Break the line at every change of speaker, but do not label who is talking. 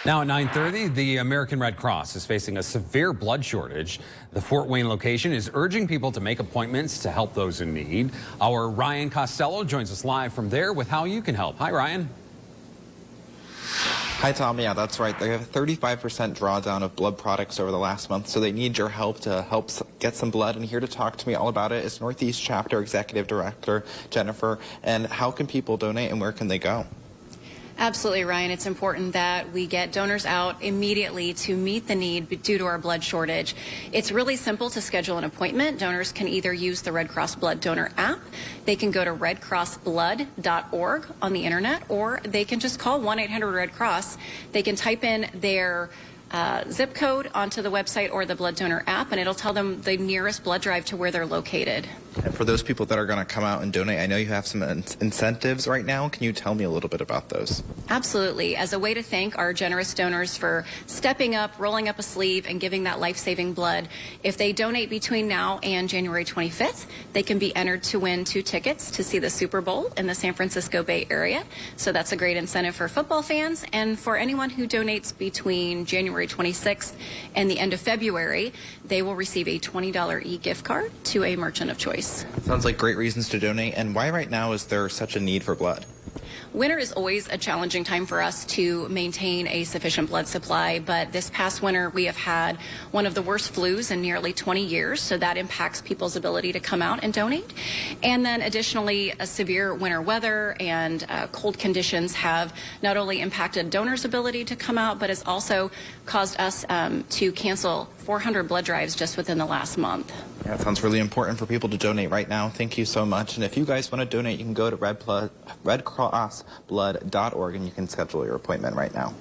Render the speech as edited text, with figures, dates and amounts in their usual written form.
Now at 9:30, the American Red Cross is facing a severe blood shortage. The Fort Wayne location is urging people to make appointments to help those in need. Our Ryan Costello joins us live from there with how you can help. Hi, Ryan.
Hi, Tom. Yeah, that's right. They have a 35% drawdown of blood products over the last month, so they need your help to get some blood. And here to talk to me all about it is Northeast Chapter Executive Director Jennifer. And how can people donate and where can they go?
Absolutely, Ryan. It's important that we get donors out immediately to meet the need due to our blood shortage. It's really simple to schedule an appointment. Donors can either use the Red Cross Blood Donor app, they can go to redcrossblood.org on the internet, or they can just call 1-800-RED-CROSS. They can type in their zip code onto the website or the blood donor app, and it'll tell them the nearest blood drive to where they're located.
And for those people that are going to come out and donate, I know you have some incentives right now. Can you tell me a little bit about those?
Absolutely. As a way to thank our generous donors for stepping up, rolling up a sleeve, and giving that life-saving blood, if they donate between now and January 25th, they can be entered to win 2 tickets to see the Super Bowl in the San Francisco Bay Area. So that's a great incentive for football fans. And for anyone who donates between January 26th and the end of February, they will receive a $20 e-gift card to a merchant of choice.
Sounds like great reasons to donate. And why right now is there such a need for blood?
Winter is always a challenging time for us to maintain a sufficient blood supply, but this past winter we have had one of the worst flus in nearly 20 years, so that impacts people's ability to come out and donate. And then additionally, a severe winter weather and cold conditions have not only impacted donors' ability to come out, but has also caused us to cancel 400 blood drives just within the last month.
Yeah, it sounds really important for people to donate right now. Thank you so much. And if you guys want to donate, you can go to redcrossblood.org and you can schedule your appointment right now.